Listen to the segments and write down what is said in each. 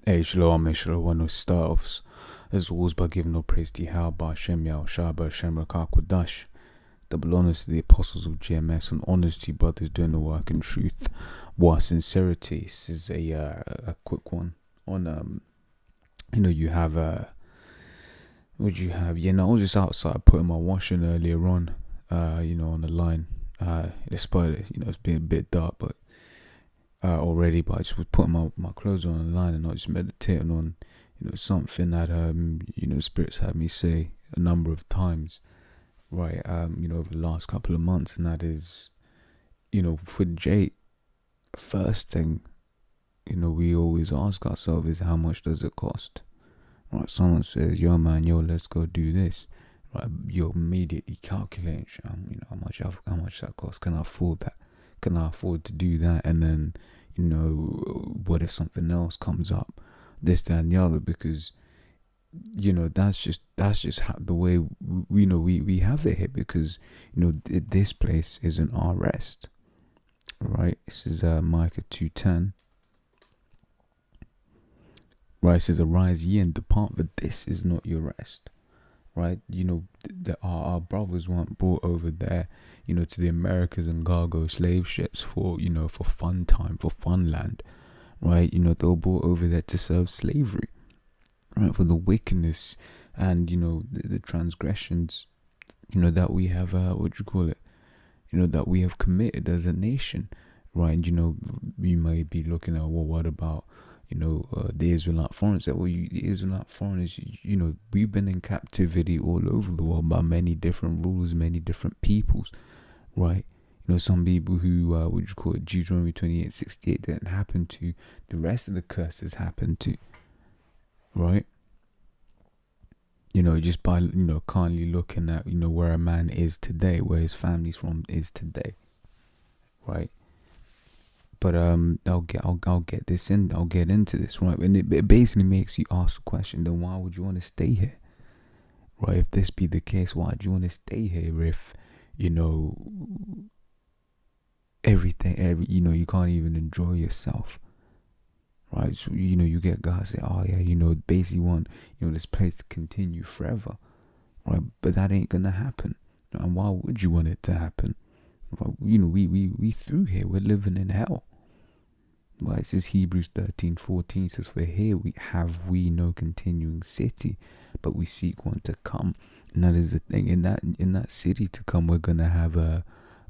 Hey, Shalom, Shalom. Want to start off as always by giving all praise to Yahweh, Hashem, Yahweh, Shabbat, Hashem, Rakak, double honors to the apostles of GMS and honors to you brothers doing the work in truth. What sincerity. This is a quick one on you have what do you have? I was just outside putting my washing earlier on, on the line. Despite it, it's been a bit dark, but already, but I just was putting my clothes on the line and I was just meditating on, something that spirits had me say a number of times, right? Over the last couple of months, and that is, for Jake, first thing, we always ask ourselves is how much does it cost? Right? Someone says, yo man, let's go do this. Right? You're immediately calculating, how much that costs. Can I afford that? Can I afford to do that? And then, what if something else comes up, this, that, and the other? Because, that's just how the way we have it here. Because, this place isn't our rest, right? This is Micah 2:10. Right, it says, arise ye and depart, but this is not your rest. Right, our brothers weren't brought over there, to the Americas and cargo slave ships for fun time, for fun land, right? They were brought over there to serve slavery, right? For the wickedness and the transgressions, that we have, that we have committed as a nation, right? And you may be looking at, well, what about the Israelite foreigners? Well, the Israelite foreigners, we've been in captivity all over the world by many different rulers, many different peoples, right? Some people who, Deuteronomy 28:68 didn't happen to, the rest of the curses happened to, right? Just by, kindly looking at, where a man is today, where his family's from is today, right? But I'll get this in. I'll get into this, right? And it basically makes you ask the question: then why would you want to stay here, right? If this be the case, why do you want to stay here? If everything, you can't even enjoy yourself, right? So you get guys say, oh yeah, basically want this place to continue forever, right? But that ain't gonna happen. And why would you want it to happen? Right? We through here. We're living in hell. Right, it says Hebrews 13:14 says, for here we no continuing city, but we seek one to come. And that is the thing, in that city to come, we're gonna have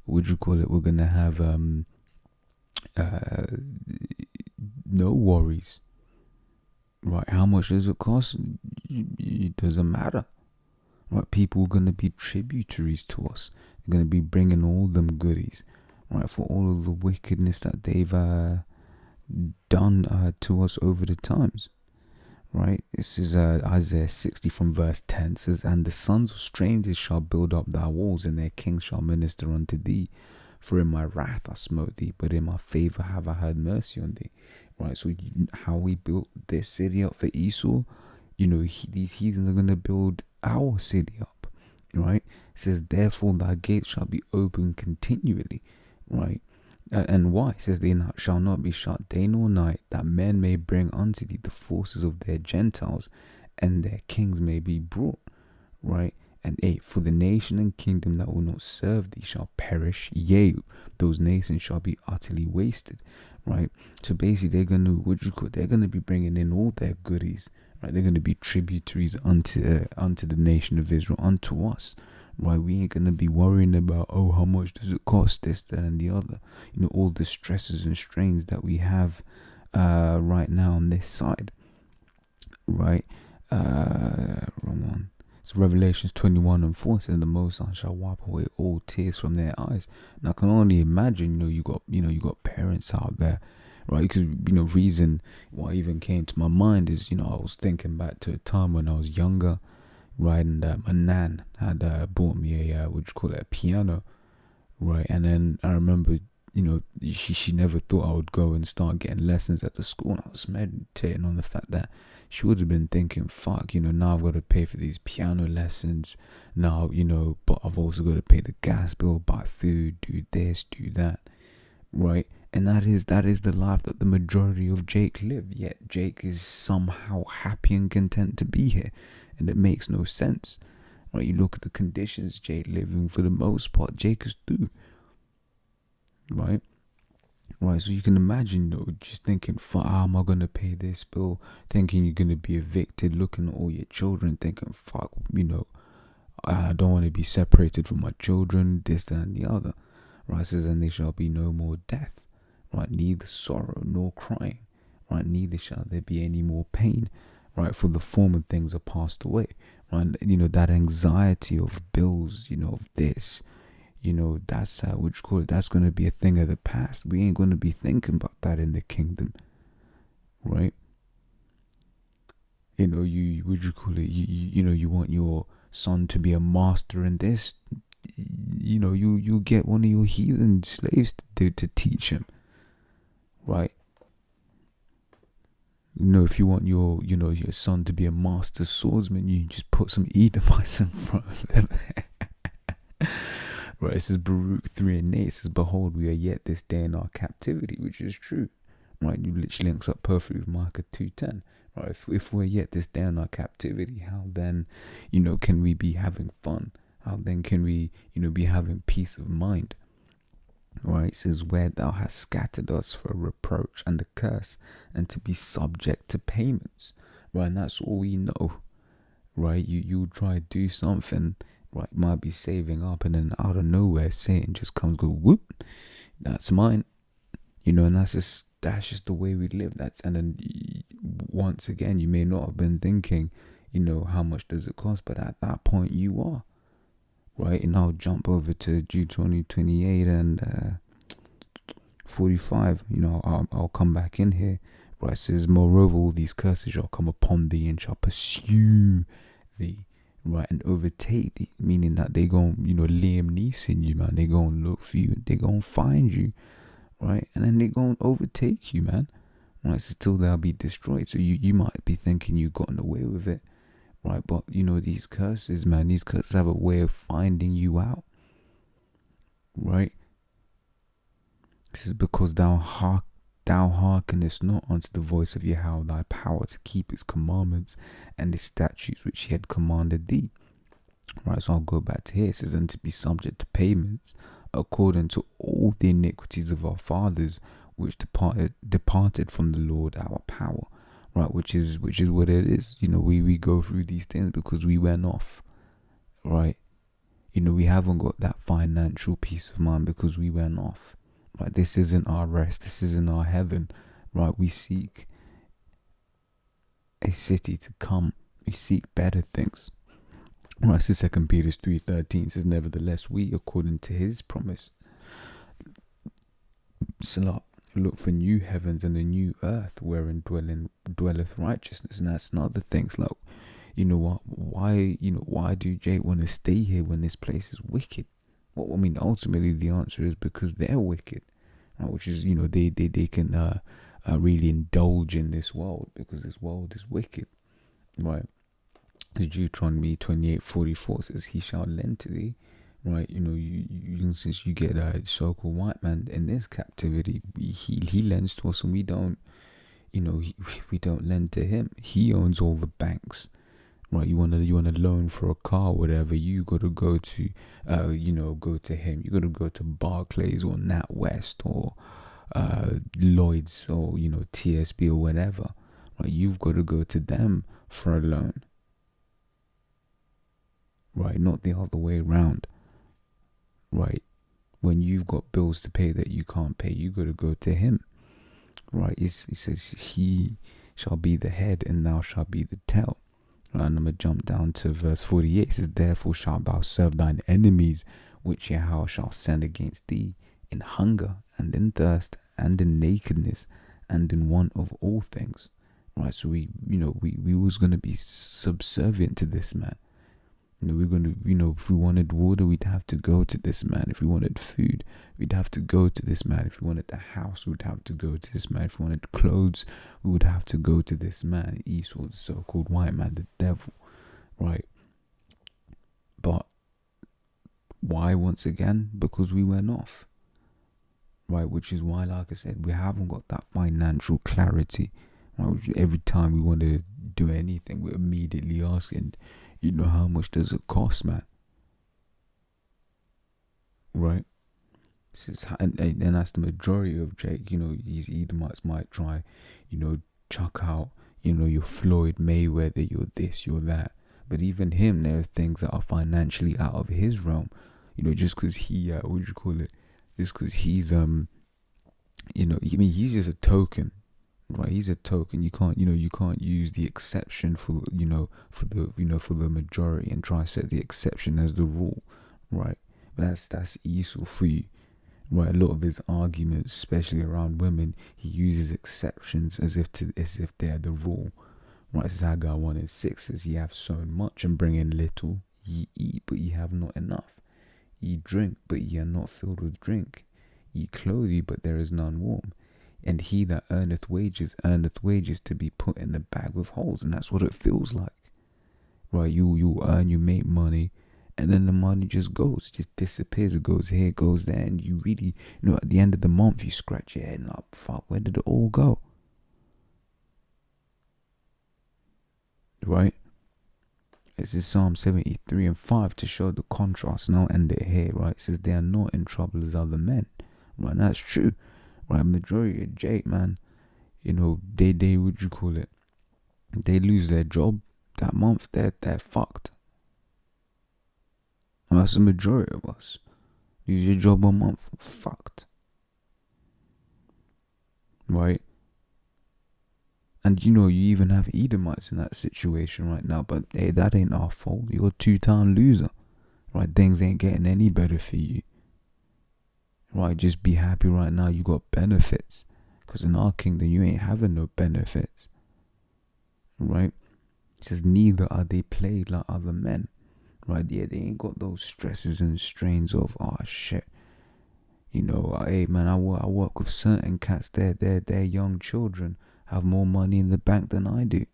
we're gonna have no worries. Right, how much does it cost? It doesn't matter. Right, people are gonna be tributaries to us. They're gonna be bringing all them goodies, right, for all of the wickedness that they've done to us over the times, right? This is Isaiah 60 from verse 10. It says, and the sons of strangers shall build up thy walls, and their kings shall minister unto thee. For in my wrath I smote thee, but in my favor have I had mercy on thee. Right, so how we built this city up for Esau, these heathens are going to build our city up, right? It says, therefore thy gates shall be open continually, right? And why? It says, they shall not be shut day nor night, that men may bring unto thee the forces of their Gentiles, and their kings may be brought, right? And 8, for the nation and kingdom that will not serve thee shall perish, yea, those nations shall be utterly wasted, right? So basically, they're gonna be bringing in all their goodies, right? They're gonna be tributaries unto the nation of Israel, unto us. Right, we ain't gonna be worrying about, oh, how much does it cost, this, that, and the other. All the stresses and strains that we have right now on this side. Right, Română. So Revelations 21:4 says, the Most High shall wipe away all tears from their eyes. And I can only imagine, you got parents out there, right? Because reason why even came to my mind is, I was thinking back to a time when I was younger. Right, and my nan had bought me a a piano, right? And then I remember, she never thought I would go and start getting lessons at the school. And I was meditating on the fact that she would have been thinking, fuck, now I've got to pay for these piano lessons now, but I've also got to pay the gas bill, buy food, do this, do that, right? And that is the life that the majority of Jake live. Yet Jake is somehow happy and content to be here, and it makes no sense. Right? You look at the conditions Jake living, for the most part, Jake is through. Right? Right, so you can imagine, just thinking, fuck, how am I gonna pay this bill? Thinking you're gonna be evicted, looking at all your children, thinking, fuck, I don't want to be separated from my children, this, that, and the other. Right, says, and there shall be no more death. Right, neither sorrow nor crying. Right, neither shall there be any more pain. Right, for the former things are passed away. Right, that anxiety of bills, of this. That's that's going to be a thing of the past. We ain't going to be thinking about that in the kingdom, right? You want your son to be a master in this. You get one of your heathen slaves to teach him, right? If you want your son to be a master swordsman, you just put some Edomites in front of him. Right, it says Baruch 3:8. It says, behold, we are yet this day in our captivity, which is true. Right, you literally links up perfectly with Micah 2:10. Right, if we're yet this day in our captivity, how then, can we be having fun? How then can we, be having peace of mind? Right, it says, where thou hast scattered us for a reproach and a curse, and to be subject to payments. Right, and that's all we know. Right, you try to do something. Right, might be saving up, and then out of nowhere Satan just comes, go whoop, that's mine, and that's just the way we live. And then once again, you may not have been thinking, how much does it cost, but at that point you are. Right, and I'll jump over to Deuteronomy 28 and 45. I'll come back in here. Right, it says, moreover, all these curses shall come upon thee and shall pursue thee. Right, and overtake thee, meaning that they gon' Liam Neeson you, man. They gon' look for you, they gon' find you, right, and then they gon' overtake you, man. Right, so still they'll be destroyed. So you might be thinking you've gotten away with it, right? But these curses, man, these curses have a way of finding you out, right? This is because thou hearkenest not unto the voice of Yahweh thy power to keep his commandments and his statutes which he had commanded thee. Right, so I'll go back to here. It says, and to be subject to payments according to all the iniquities of our fathers which departed from the Lord our power. Right, which is what it is. We go through these things because we went off. Right, we haven't got that financial peace of mind because we went off. Right, this isn't our rest. This isn't our heaven. Right, we seek a city to come. We seek better things. Right, so 2 Peter 3:13 says, nevertheless, we, according to his promise, look for new heavens and a new earth wherein dwelleth righteousness. And that's not the things like, why do Jake want to stay here when this place is wicked? Well, I mean, ultimately the answer is because they're wicked, right? Which is, they can really indulge in this world because this world is wicked, right? Deuteronomy 28:44 says, he shall lend to thee, right? Since you get a so-called white man in this captivity, he lends to us and we don't, we don't lend to him. He owns all the banks. Right, you want to loan for a car, whatever, you got to go to, go to him. You got to go to Barclays or NatWest or Lloyd's or, TSB or whatever. Right, you've got to go to them for a loan. Right, not the other way around. Right, when you've got bills to pay that you can't pay, you got to go to him. Right, it says, he shall be the head and thou shalt be the tail. And I'm going to jump down to verse 48. It says, therefore shalt thou serve thine enemies, which Yahweh shall send against thee, in hunger and in thirst and in nakedness and in want of all things. Right, so we was going to be subservient to this man. We're going to, if we wanted water, we'd have to go to this man. If we wanted food, we'd have to go to this man. If we wanted a house, we'd have to go to this man. If we wanted clothes, we would have to go to this man. Esau, the so-called white man, the devil, right? But why, once again? Because we went off, right? Which is why, like I said, we haven't got that financial clarity, right? Every time we want to do anything, we're immediately asking, how much does it cost, man? Right? And that's the majority of Jake. These Edomites might try, chuck out, your Floyd Mayweather, you're this, you're that. But even him, there are things that are financially out of his realm. Just because he, what would you call it? Just because he's, he's just a token, right? He's a token. You can't use the exception for the majority and try to set the exception as the rule, right? But that's Esau for you. Right, a lot of his arguments, especially around women, he uses exceptions as if they're the rule. Right, this is Haggai 1:6 says, "Ye have sown much and bring in little. Ye eat, but ye have not enough. Ye drink, but ye are not filled with drink. Ye clothe you, but there is none warm. And he that earneth wages to be put in the bag with holes." And that's what it feels like. Right, you earn, you make money, and then the money just disappears. It goes here, it goes there, and you really, at the end of the month, you scratch your head and like, fuck, where did it all go? Right? This is Psalm 73:5 to show the contrast. And I'll end it here, right? It says, "They are not in trouble as other men." Right? And that's true. Right? Majority of Jake, man, they what you call it? They lose their job that month, they're fucked. Well, that's the majority of us. Lose your job 1 month, fucked. Right? And you even have Edomites in that situation right now, but hey, that ain't our fault. You're a 2-time loser. Right? Things ain't getting any better for you. Right? Just be happy right now you got benefits. Because in our kingdom, you ain't having no benefits. Right? It says, "Neither are they plagued like other men." Right? Yeah, they ain't got those stresses and strains of, oh shit. Hey man, I work with certain cats. Their young children have more money in the bank than I do.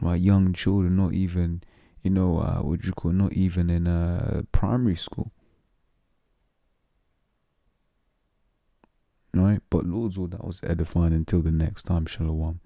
Right? Young children, not even, not even in primary school. Right? But Lord's all, that was edifying. Until the next time, Shalom.